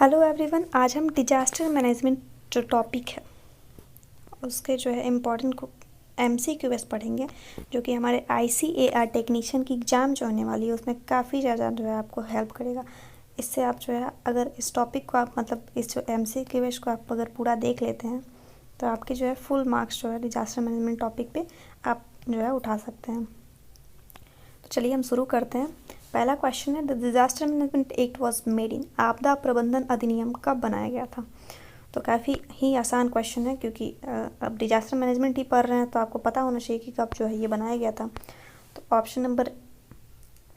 Hello everyone, आज हम disaster management जो टॉपिक है उसके जो है इम्पोर्टेंट MCQs पढ़ेंगे, जो कि हमारे ICAR टेक्नीशियन की एग्ज़ाम जो होने वाली है उसमें काफ़ी ज़्यादा जो है आपको हेल्प करेगा। इससे आप जो है अगर इस टॉपिक को आप इस जो MCQs को आप अगर पूरा देख लेते हैं तो आपके जो है फुल मार्क्स जो है डिजास्टर मैनेजमेंट टॉपिक पे आप जो है उठा सकते हैं। तो चलिए हम शुरू करते हैं। पहला क्वेश्चन है, the disaster management act was made in, आपदा प्रबंधन अधिनियम कब बनाया गया था? तो काफ़ी ही आसान क्वेश्चन है, क्योंकि अब डिजास्टर मैनेजमेंट ही पढ़ रहे हैं तो आपको पता होना चाहिए कि कब जो है ये बनाया गया था। तो ऑप्शन नंबर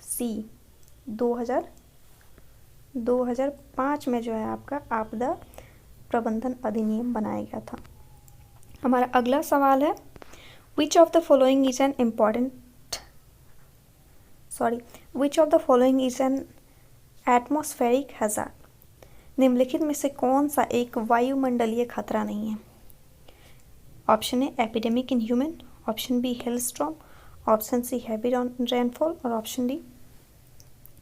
सी 2005 में जो है आपका आपदा प्रबंधन अधिनियम बनाया गया था। हमारा अगला सवाल है, which of the following is an which of the following is an atmospheric hazard? निम्नलिखित में से कौन सा एक वायुमंडलीय खतरा नहीं है? Option A epidemic in human, option B hailstorm, option C heavy rainfall और ऑप्शन डी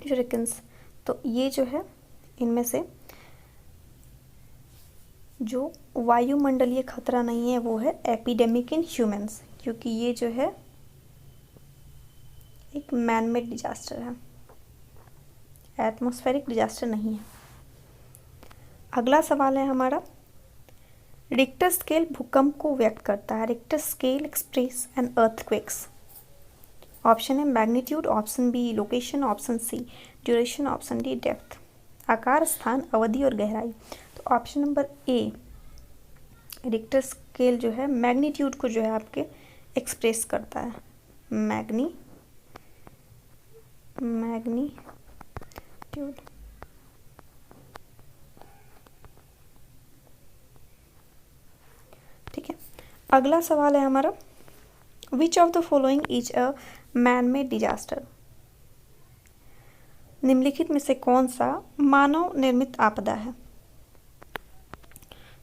हरिकेन्स। तो ये जो है इनमें से जो वायुमंडलीय खतरा नहीं है वो है एपिडेमिक इन ह्यूमंस, क्योंकि ये जो है एक मैन मेड डिजास्टर है, एटमॉस्फेरिक डिजास्टर नहीं है। अगला सवाल है हमारा, रिक्टर स्केल भूकंप को व्यक्त करता है। Richter scale express and earthquakes. Option है magnitude, option B location, option C duration, option D depth. आकार, स्थान, अवधि और गहराई। तो option number A Richter scale जो है मैग्नीट्यूड को जो है आपके एक्सप्रेस करता है। मैग्नीट्यूड। ठीक है। अगला सवाल है हमारा, विच of the following is a man made disaster? निम्नलिखित में से कौन सा मानव निर्मित आपदा है?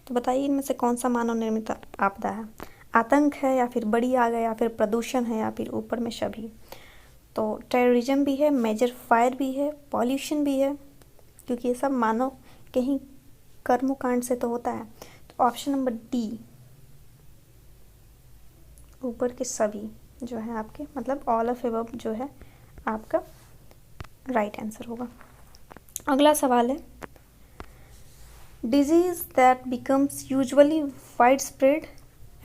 तो बताइए इनमें से कौन सा मानव निर्मित आपदा है? आतंक है, या फिर बड़ी आग है, या फिर प्रदूषण है, या फिर ऊपर में सभी? तो टेररिज्म भी है, मेजर फायर भी है, पॉल्यूशन भी है, क्योंकि ये सब मानव के ही कर्मकांड से तो होता है। तो ऑप्शन नंबर डी ऊपर के सभी जो है आपके ऑल ऑफ एबव जो है आपका राइट आंसर होगा। अगला सवाल है, disease that becomes usually wide spread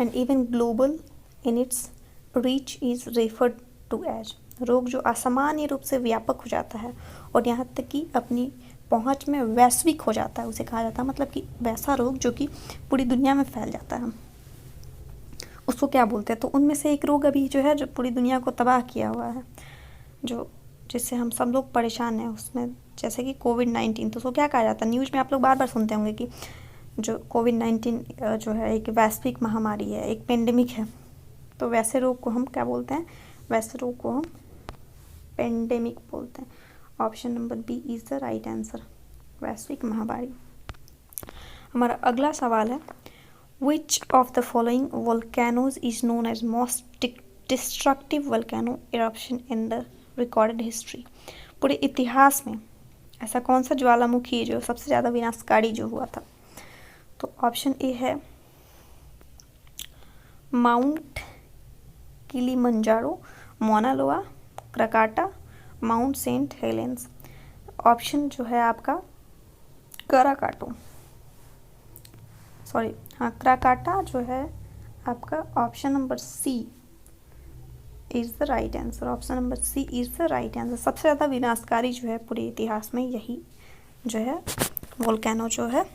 and even global in its reach is referred to as. रोग जो असामान्य रूप से व्यापक हो जाता है और यहाँ तक कि अपनी पहुँच में वैश्विक हो जाता है, उसे कहा जाता है, कि वैसा रोग जो कि पूरी दुनिया में फैल जाता है, उसको क्या बोलते हैं? तो उनमें से एक रोग अभी जो है जो पूरी दुनिया को तबाह किया हुआ है, जो जिससे हम सब लोग परेशान हैं, उसमें जैसे कि कोविड-19। तो उसको क्या कहा जाता है? न्यूज़ में आप लोग बार बार सुनते होंगे कि जो कोविड-19 जो है एक वैश्विक महामारी है, एक पेंडेमिक है। तो वैसे रोग को हम क्या बोलते हैं? वैसे रोग को हम पेंडेमिक बोलते हैं। Option number B is the right answer, वैश्विक महामारी। हमारा अगला सवाल है, Which of the following volcanoes is known as most destructive volcano eruption in the recorded history? पूरे इतिहास में ऐसा कौन सा ज्वालामुखी है जो सबसे ज़्यादा विनाशकारी जो हुआ था? तो ऑप्शन ए है mount Kilimanjaro, Mona Loa, Krakatoa, Mount Saint Helens. Option जो है आपका क्राकाटा जो है आपका option number C is the right answer. Option number C is the right answer. सबसे ज़्यादा विनाशकारी जो है पूरे इतिहास में यही जो है वोल्केनो जो है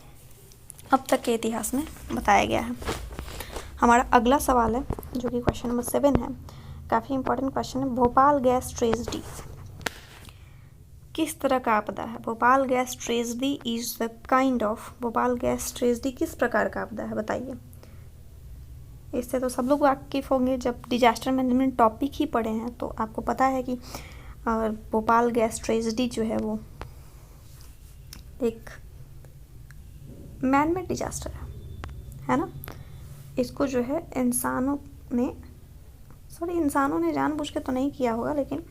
अब तक के इतिहास में बताया गया है। हमारा अगला सवाल है जो कि क्वेश्चन नंबर 7 है, काफ़ी इंपॉर्टेंट क्वेश्चन है। भोपाल गैस ट्रेजेडी किस तरह का आपदा है? Bhopal gas tragedy is the kind of, Bhopal gas tragedy किस प्रकार का आपदा है बताइए? इससे तो सब लोग वाकिफ़ होंगे, जब डिजास्टर मैनेजमेंट टॉपिक ही पढ़े हैं तो आपको पता है कि भोपाल गैस ट्रेजेडी जो है वो एक मैन मेड डिजास्टर है ना? इसको जो है इंसानों ने जानबूझ के तो नहीं किया होगा, लेकिन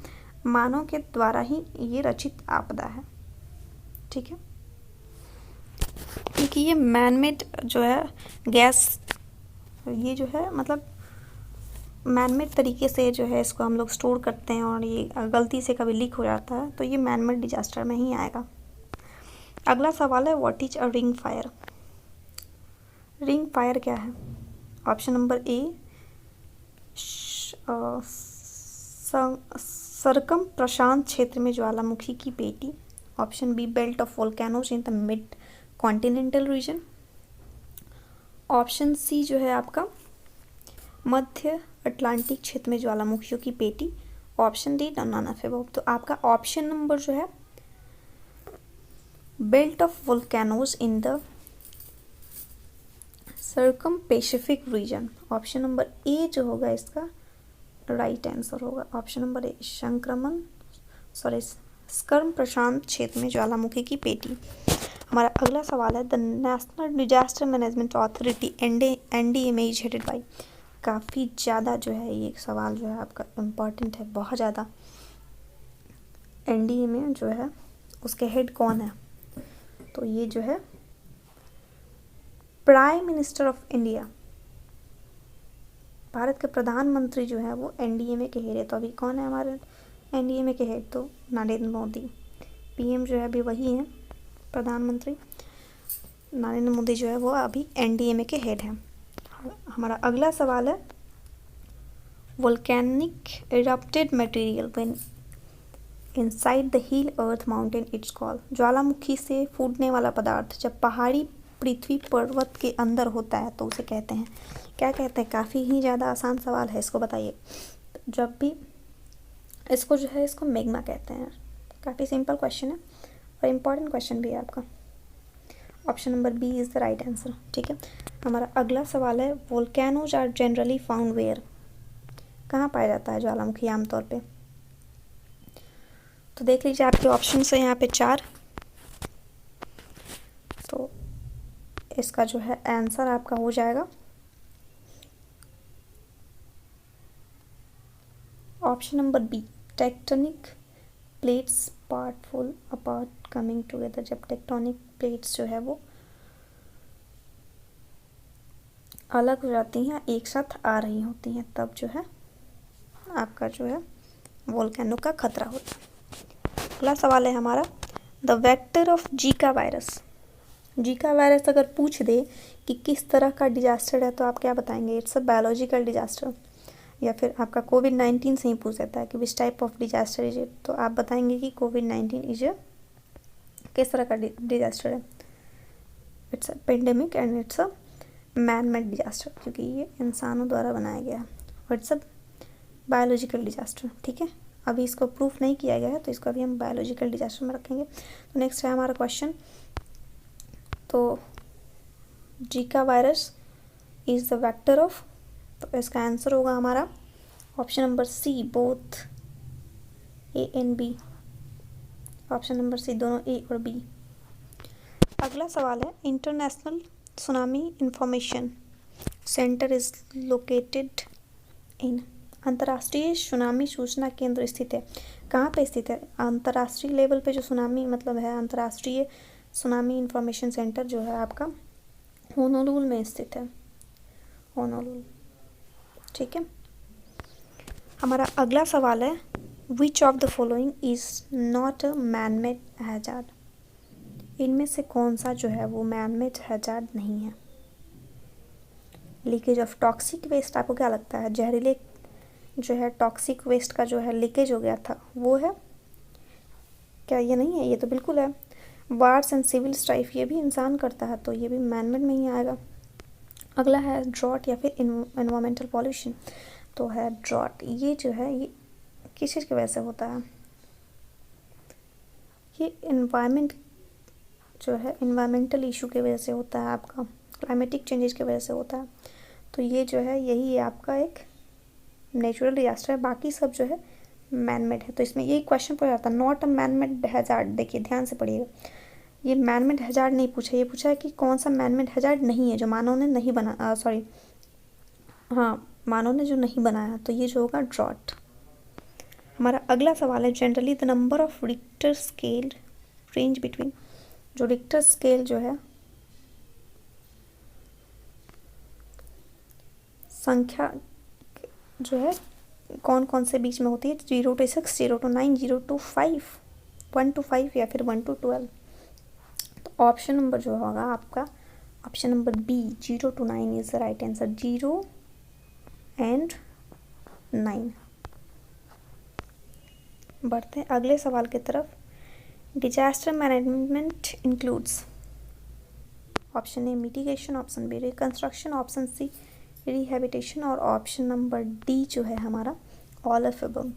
मानव के द्वारा ही ये रचित आपदा है। ठीक है। क्योंकि ये मैनमेड जो है गैस, ये जो है मतलब मैनमेड तरीके से जो है इसको हम लोग स्टोर करते हैं और ये गलती से कभी लीक हो जाता है तो ये मैनमेड डिजास्टर में ही आएगा। अगला सवाल है what is a ring fire. Ring fire क्या है? ऑप्शन नंबर ए सरकम प्रशांत क्षेत्र में ज्वालामुखी की पेटी। Option B belt of volcanoes in the mid continental region. Option C जो है आपका मध्य अटलांटिक क्षेत्र में ज्वालामुखियों की पेटी। Option D none of above. तो आपका ऑप्शन नंबर जो है belt of volcanoes in the circum Pacific region, option number ए जो होगा इसका राइट आंसर होगा। ऑप्शन नंबर ए स्कर्म प्रशांत क्षेत्र में ज्वालामुखी की पेटी। हमारा अगला सवाल है the national disaster management authority NDMA is headed by. काफ़ी ज़्यादा जो है ये सवाल जो है आपका इम्पॉर्टेंट है, बहुत ज़्यादा। NDMA जो है उसके हेड कौन है? तो ये जो है prime minister of India, Bharat के प्रधानमंत्री जो है वो NDMA के हेड है। तो अभी कौन है हमारे NDMA के हेड? तो नरेंद्र मोदी। PM जो है अभी वही हैं, प्रधानमंत्री नरेंद्र मोदी जो है वो अभी NDMA के हेड हैं। हमारा अगला सवाल है volcanic erupted material when inside the hill earth mountain it's called. ज्वालामुखी से फूटने वाला पदार्थ जब पहाड़ी पृथ्वी पर्वत के अंदर होता है तो उसे कहते हैं, क्या कहते हैं? काफ़ी ही ज़्यादा आसान सवाल है, इसको बताइए। जब भी इसको जो है इसको मैग्मा कहते हैं। काफ़ी सिंपल क्वेश्चन है और इम्पॉर्टेंट क्वेश्चन भी है आपका। Option number B is the right answer. ठीक है, हमारा अगला सवाल है volcanoes are generally found where. कहाँ पाया जाता है ज्वालामुखी आमतौर पे? तो देख लीजिए आपके ऑप्शन है यहाँ पे 4। तो इसका जो है आंसर आपका हो जाएगा option number B tectonic plates part full apart coming together. जब टेक्टोनिक प्लेट्स जो है वो अलग हो जाती हैं, एक साथ आ रही होती हैं, तब जो है आपका जो है वोल्केनो का खतरा होता है। अगला सवाल है हमारा the vector of Zika virus. Zika virus अगर पूछ दे कि किस तरह का डिजास्टर है तो आप क्या बताएंगे? It's a biological disaster. या फिर आपका कोविड-19 से ही पूछ देता है कि which type of disaster is it, तो आप बताएंगे कि कोविड-19 इज किस तरह का डिजास्टर है? It's a pandemic and it's a man made disaster, क्योंकि ये इंसानों द्वारा बनाया गया है। It's a biological disaster. ठीक है, अभी इसको प्रूफ नहीं किया गया है तो इसको अभी हम बायोलॉजिकल डिजास्टर में रखेंगे। तो नेक्स्ट है हमारा क्वेश्चन, तो Zika virus is the vector of, तो इसका आंसर होगा हमारा option number C both A and B. Option number C दोनों ए और बी। अगला सवाल है international tsunami information centre is located in. अंतर्राष्ट्रीय सुनामी सूचना केंद्र स्थित है, कहाँ पे स्थित है? अंतर्राष्ट्रीय लेवल पे जो सुनामी मतलब है, अंतर्राष्ट्रीय सुनामी इंफॉर्मेशन सेंटर जो है आपका होनोलुल में स्थित है, होनोलुल। ठीक है, हमारा अगला सवाल है which of the following is not a man made hazard. इनमें से कौन सा जो है वो मैन मेड हैजार्ड नहीं है? लीकेज ऑफ टॉक्सिक वेस्ट, आपको क्या लगता है? जहरीले जो है टॉक्सिक वेस्ट का जो है लीकेज हो गया था वो है क्या? ये नहीं है, ये तो बिल्कुल है। वार्स एंड सिविल स्ट्राइफ, ये भी इंसान करता है तो ये भी मैनमेड में ही आएगा। अगला है ड्रॉट या फिर एनवायरमेंटल पॉल्यूशन, तो है ड्रॉट। ये जो है ये किस चीज़ की वजह से होता है? ये एनवायरमेंट जो है एनवायरमेंटल इशू की वजह से होता है, आपका क्लाइमेटिक चेंजेस की वजह से होता है। तो ये जो है यही है आपका एक नेचुरल डिजास्टर है, बाकी सब जो है मैनमेड है। तो इसमें यही क्वेश्चन पूछा जाता है नॉट अ मैनमेड हैजार्ड। देखिए ध्यान से पढ़िएगा, ये मैनमेड हैजार्ड नहीं पूछा, ये पूछा है कि कौन सा मैनमेड हैजार्ड नहीं है जो मानव ने नहीं बना मानव ने जो नहीं बनाया। तो ये जो होगा ड्रॉट। हमारा अगला सवाल है generally the number of Richter scale range between. जो रिक्टर स्केल जो है संख्या जो है कौन कौन से बीच में होती है, 0 to 6, 0 to 9, 0 to 5, 1 to 5 या फिर 1 to 12। तो ऑप्शन नंबर जो होगा आपका, option number B 0 to 9 is the right answer, 0 and 9। बढ़ते हैं अगले सवाल की तरफ। Disaster management includes, option A mitigation, option B reconstruction, option C rehabilitation और ऑप्शन नंबर डी जो है हमारा ऑल ऑफ एबव।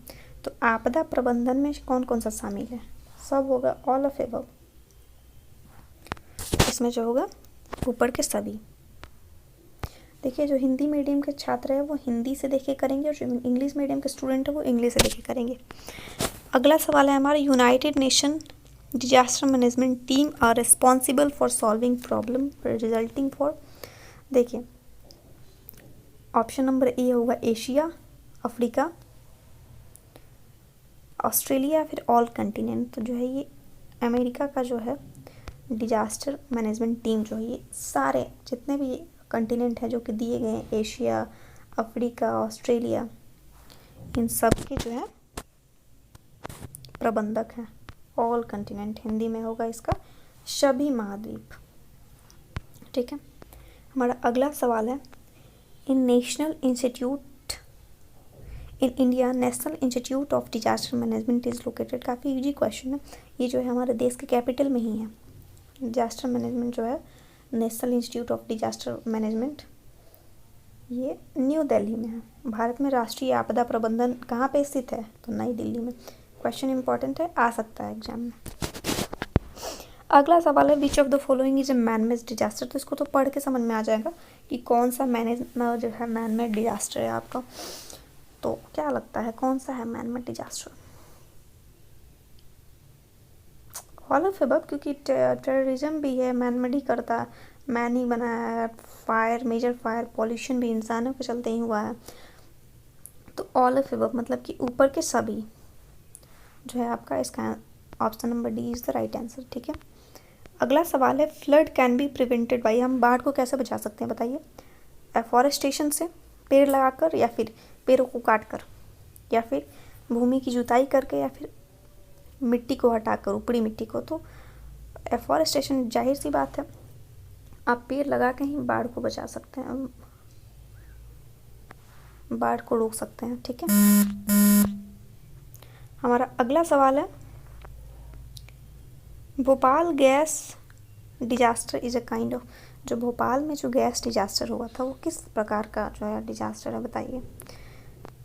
तो आपदा प्रबंधन में कौन कौन सा शामिल है, सब होगा ऑल ऑफ एबव। इसमें जो होगा ऊपर के सभी। देखिए जो हिंदी मीडियम के छात्र है वो हिंदी से देख के करेंगे और जो इंग्लिश मीडियम के स्टूडेंट है वो इंग्लिश से देख के करेंगे। अगला सवाल है हमारा, United Nation disaster management team are responsible for solving problem resulting for, देखिए ऑप्शन नंबर ए होगा एशिया, अफ्रीका, ऑस्ट्रेलिया, फिर ऑल कंटिनेंट। तो जो है ये अमेरिका का जो है डिजास्टर मैनेजमेंट टीम जो है ये सारे जितने भी कंटिनेंट है जो कि दिए गए हैं, एशिया, अफ्रीका, ऑस्ट्रेलिया, इन सब के जो है प्रबंधक हैं। ऑल कंटिनेंट हिंदी में होगा इसका सभी महाद्वीप। ठीक है, हमारा अगला सवाल है, in national institute in India national institute of disaster management is located. काफ़ी इजी क्वेश्चन है, ये जो है हमारे देश के कैपिटल में ही है। डिजास्टर मैनेजमेंट जो है national institute of disaster management ये न्यू दिल्ली में है। भारत में राष्ट्रीय आपदा प्रबंधन कहाँ पे स्थित है, तो नई दिल्ली में। क्वेश्चन इंपॉर्टेंट है, आ सकता है एग्जाम में। अगला सवाल है, which of the following is a manmade disaster. तो इसको तो पढ़ के समझ में आ जाएगा कि कौन सा जो है मैनमेड डिजास्टर है आपका। तो क्या लगता है कौन सा है manmade disaster? All of above, क्योंकि टेररिज्म भी है मैनमेड ही करता है, मैन ही बनाया है। फायर, मेजर फायर पॉल्यूशन भी इंसानों के चलते ही हुआ है। तो ऑल ऑफ अबव मतलब कि ऊपर के सभी जो है आपका, इसका option number D is the right answer. ठीक है, अगला सवाल है, flood can be prevented by, हम बाढ़ को कैसे बचा सकते हैं बताइए? एफॉरेस्टेशन से, पेड़ लगाकर, या फिर पेड़ों को काट कर, या फिर भूमि की जुताई करके, या फिर मिट्टी को हटाकर, ऊपरी मिट्टी को। तो एफॉरेस्टेशन जाहिर सी बात है, आप पेड़ लगा के ही बाढ़ को बचा सकते हैं, बाढ़ को रोक सकते हैं। ठीक है, हमारा अगला सवाल है, Bhopal gas disaster is a kind of, जो भोपाल में जो गैस डिजास्टर हुआ था वो किस प्रकार का जो है डिजास्टर है बताइए?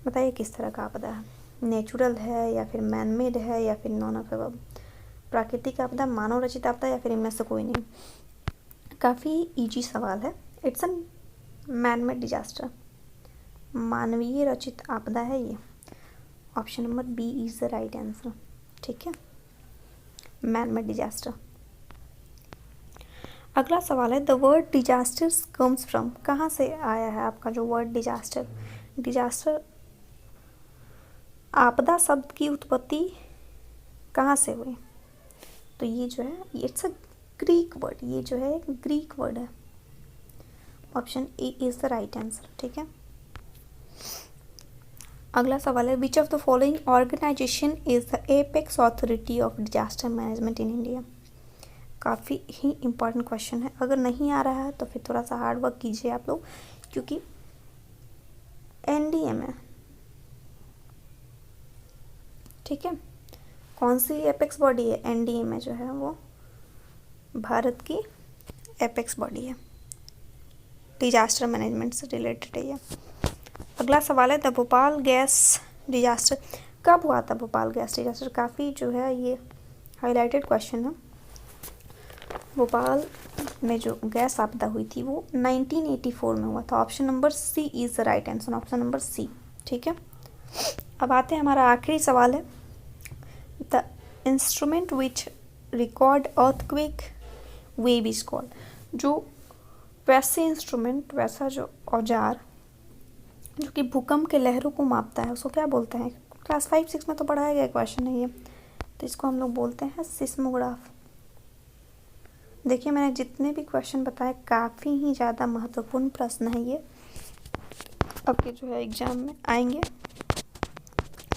बताइए किस तरह का आपदा है, नेचुरल है या फिर मैनमेड है या फिर नॉन ऑफ अबव? प्राकृतिक आपदा, मानव रचित आपदा, या फिर इनमें से कोई नहीं? काफ़ी इजी सवाल है, इट्स अ मैनमेड डिजास्टर, मानवीय रचित आपदा है ये। Option number B is the right answer. ठीक है, मैनमेड डिजास्टर। अगला सवाल है, the word disasters comes from, कहाँ से आया है आपका जो वर्ड डिजास्टर? डिजास्टर आपदा शब्द की उत्पत्ति कहाँ से हुई? तो ये जो है इट्स अ ग्रीक वर्ड, ये जो है एक ग्रीक वर्ड है। Option A is the right answer. ठीक है, अगला सवाल है, which of the following organisation is the apex authority of disaster management in India? काफ़ी ही इम्पॉर्टेंट क्वेश्चन है, अगर नहीं आ रहा है तो फिर थोड़ा सा हार्ड वर्क कीजिए आप लोग, क्योंकि एनडीए में। ठीक है, कौन सी एपेक्स बॉडी है? एनडीए में जो है वो भारत की एपेक्स बॉडी है, डिजास्टर मैनेजमेंट से रिलेटेड है ये। अगला सवाल है, द भोपाल गैस डिजास्टर कब हुआ था? भोपाल गैस डिजास्टर काफ़ी जो है ये हाईलाइटेड क्वेश्चन है। भोपाल में जो गैस आपदा हुई थी वो 1984 में हुआ था। Option number C is the right answer, option number C. ठीक है, अब आते हैं, हमारा आखिरी सवाल है, the instrument which record earthquake wave is called. जो वैसे इंस्ट्रूमेंट, वैसा जो औजार जो कि भूकंप के लहरों को मापता है उसको क्या बोलते हैं? क्लास 5-6 में तो पढ़ाया गया क्वेश्चन है ये। तो इसको हम लोग बोलते हैं सिस्मोग्राफ। देखिए मैंने जितने भी क्वेश्चन बताए काफ़ी ही ज़्यादा महत्वपूर्ण प्रश्न है ये। आपके जो है एग्ज़ाम में आएंगे।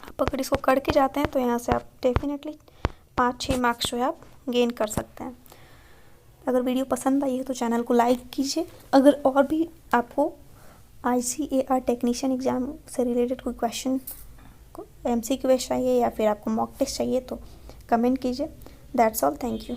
आप अगर इसको करके जाते हैं तो यहाँ से आप डेफिनेटली 5-6 मार्क्स जो है आप गेन कर सकते हैं। अगर वीडियो पसंद आई है तो चैनल को लाइक कीजिए। अगर और भी आपको ICAR टेक्नीशियन एग्ज़ाम से रिलेटेड कोई क्वेश्चन MCQ चाहिए या फिर आपको मॉक टेस्ट चाहिए तो कमेंट कीजिए। That's all, thank you.